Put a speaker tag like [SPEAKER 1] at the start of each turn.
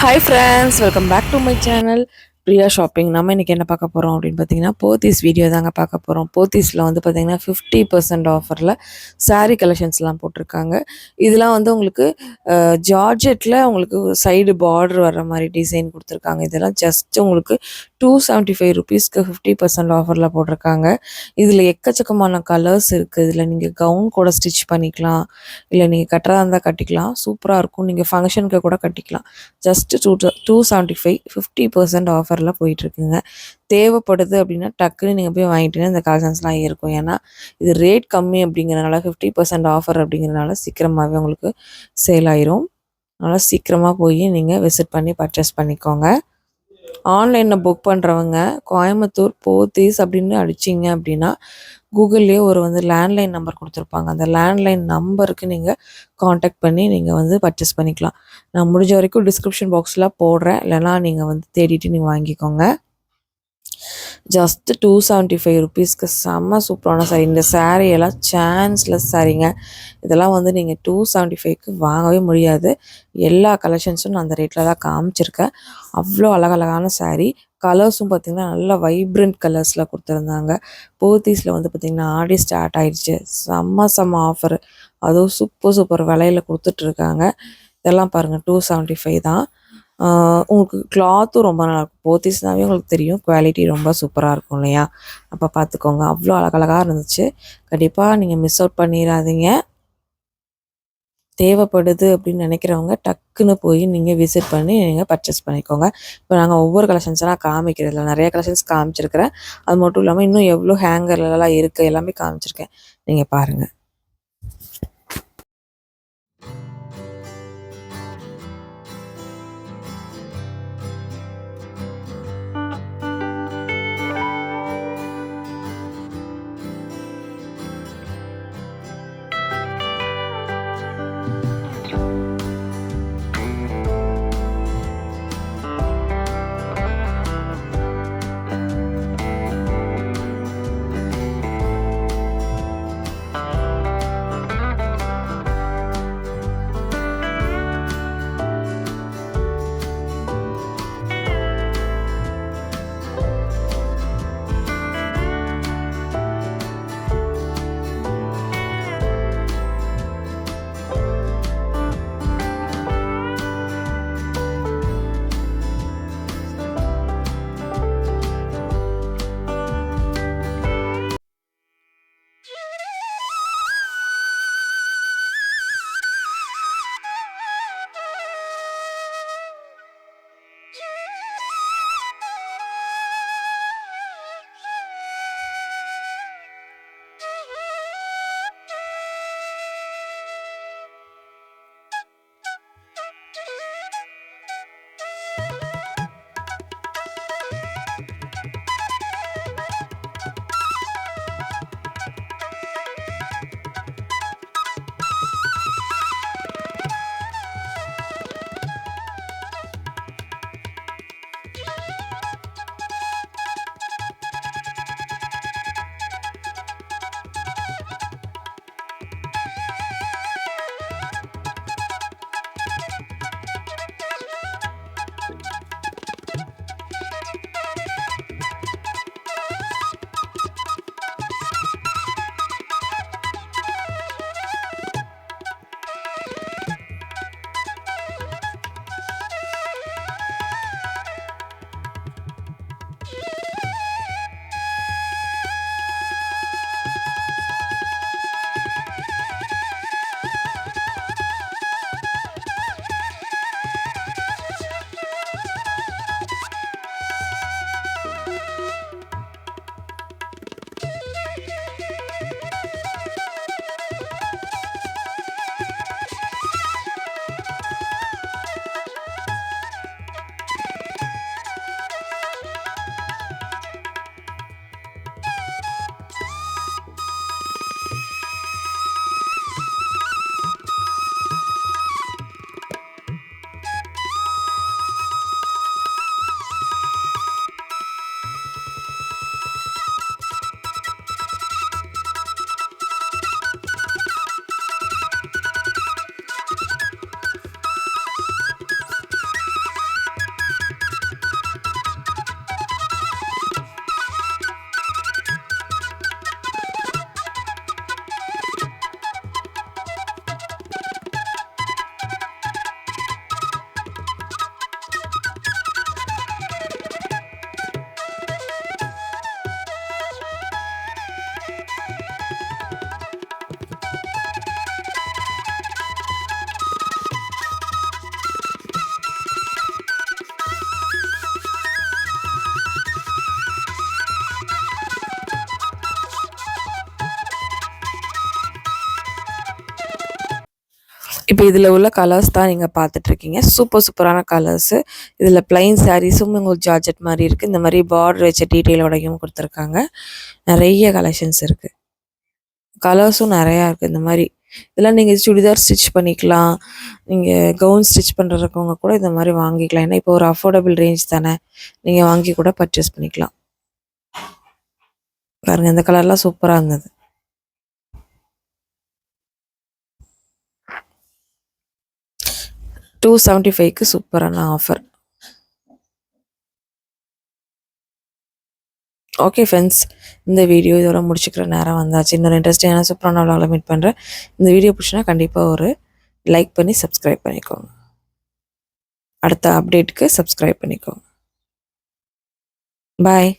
[SPEAKER 1] Hi friends, welcome back to my channel Priya shopping. நம்ம இன்றைக்கி என்ன பார்க்க போகிறோம் அப்படின்னு பார்த்தீங்கன்னா, போத்தீஸ் வீடியோ தாங்க பார்க்க போகிறோம். போத்தீஸில் வந்து பார்த்திங்கன்னா 50% ஆஃபரில் சாரீ கலெக்ஷன்ஸ்லாம் போட்டிருக்காங்க. இதெல்லாம் வந்து உங்களுக்கு ஜார்ஜெட்டில் உங்களுக்கு சைடு பார்டர் வர்ற மாதிரி டிசைன் கொடுத்துருக்காங்க. இதெல்லாம் ஜஸ்ட் உங்களுக்கு 275 ருபீஸ்க்கு 50% ஆஃபரில் போட்டிருக்காங்க. இதில் எக்கச்சக்கமான கலர்ஸ் இருக்குது. இதில் நீங்கள் கவுன் கூட ஸ்டிச் பண்ணிக்கலாம், இல்லை நீங்கள் கட்டுறதா இருந்தால் கட்டிக்கலாம். சூப்பராக இருக்கும். நீங்கள் ஃபங்க்ஷனுக்கு கூட கட்டிக்கலாம். ஜஸ்ட்டு 275 50% ஆஃபரில் போயிட்டுருக்குங்க. தேவைப்படுது அப்படின்னா டக்குன்னு நீங்கள் போய் வாங்கிட்டீங்கன்னா இந்த கலெக்ஷன்ஸ்லாம் இருக்கும். ஏன்னா இது ரேட் கம்மி அப்படிங்கிறனால 50% ஆஃபர் அப்படிங்கிறனால சீக்கிரமாகவே உங்களுக்கு சேல் ஆயிரும். அதனால் சீக்கிரமாக போய் நீங்கள் விசிட் பண்ணி பர்ச்சேஸ் பண்ணிக்கோங்க. ஆன்லைனில் புக் பண்ணுறவங்க கோயம்புத்தூர் போத்தீஸ் அப்படின்னு அடிச்சிங்க அப்படின்னா கூகுள்லேயே ஒரு வந்து லேண்ட்லைன் நம்பர் கொடுத்துருப்பாங்க. அந்த லேண்ட்லைன் நம்பருக்கு நீங்கள் காண்டாக்ட் பண்ணி நீங்கள் வந்து பர்ச்சேஸ் பண்ணிக்கலாம். நான் முடிஞ்ச வரைக்கும் டிஸ்கிரிப்ஷன் பாக்ஸில் போடுறேன், இல்லைனா நீங்கள் வந்து தேடிட்டு நீங்கள் வாங்கிக்கோங்க. ஜஸ்ட்டு 275 ருபீஸ்க்கு செம்ம சூப்பரான சாரீ. இந்த சாரியெல்லாம் சான்ஸ்லெஸ் சாரீங்க. இதெல்லாம் வந்து நீங்கள் 275க்கு வாங்கவே முடியாது. எல்லா கலெக்ஷன்ஸும் நான் அந்த ரேட்டில் தான் காமிச்சிருக்கேன். அவ்வளோ அழகழகான சாரீ. கலர்ஸும் பார்த்திங்கன்னா நல்லா வைப்ரண்ட் கலர்ஸில் கொடுத்துருந்தாங்க. போத்தீஸில் வந்து பார்த்திங்கன்னா ஆடி ஸ்டார்ட் ஆகிடுச்சு. செம்ம ஆஃபர், அதுவும் சூப்பர் விலையில் கொடுத்துட்ருக்காங்க. இதெல்லாம் பாருங்கள் 275 தான். உங்களுக்கு கிளாத்தும் ரொம்ப நல்லாயிருக்கும். போத்தீஸ்னாவே உங்களுக்கு தெரியும், குவாலிட்டி ரொம்ப சூப்பராக இருக்கும் இல்லையா? அப்போ பார்த்துக்கோங்க. அவ்வளோ அழகழகாக இருந்துச்சு. கண்டிப்பாக நீங்கள் மிஸ் அவுட் பண்ணிடாதீங்க. தேவைப்படுது அப்படின்னு நினைக்கிறவங்க டக்குன்னு போய் நீங்கள் விசிட் பண்ணி நீங்கள் பர்ச்சேஸ் பண்ணிக்கோங்க. இப்போ நாங்கள் ஒவ்வொரு கலெக்ஷன்ஸ்லாம் காமிக்கிறதில்ல, நிறைய கலெக்ஷன்ஸ் காமிச்சிருக்கிறேன். அது மட்டும் இல்லாமல் இன்னும் எவ்வளோ ஹேங்கர்லலாம் இருக்குது எல்லாமே காமிச்சிருக்கேன். நீங்கள் பாருங்கள். இப்போ இதில் உள்ள கலர்ஸ் தான் நீங்கள் பார்த்துட்ருக்கீங்க. சூப்பரான கலர்ஸு. இதில் ப்ளைன் சாரீஸும் உங்களுக்கு ஜார்ஜெட் மாதிரி இருக்குது. இந்த மாதிரி பார்டர் வச்ச டீட்டெயிலோடையும் கொடுத்துருக்காங்க. நிறைய கலெக்ஷன்ஸ் இருக்குது. கலர்ஸும் நிறையா இருக்குது. இந்த மாதிரி இதெல்லாம் நீங்கள் சுடிதார் ஸ்டிச் பண்ணிக்கலாம். நீங்கள் கவுன் ஸ்டிச் பண்ணுறவங்க கூட இந்த மாதிரி வாங்கிக்கலாம். ஏன்னா இப்போ ஒரு அஃபோர்டபுள் ரேஞ்ச் தானே, நீங்கள் வாங்கி கூட பர்ச்சேஸ் பண்ணிக்கலாம். பாருங்கள், இந்த கலர்லாம் சூப்பராக இருந்தது. $275க்கு சூப்பரான ஆஃபர். ஓகே ஃப்ரெண்ட்ஸ், இந்த வீடியோ இதோட முடிச்சுக்கிற நேரம் வந்தாச்சு. இன்னொரு இன்ட்ரெஸ்டிங்கான சூப்பரான vlogல மீட் பண்ணுறேன். இந்த வீடியோ பிடிச்சினா கண்டிப்பாக ஒரு லைக் பண்ணி சப்ஸ்கிரைப் பண்ணிக்கோங்க. அடுத்த அப்டேட்டுக்கு சப்ஸ்கிரைப் பண்ணிக்கோங்க. பாய்.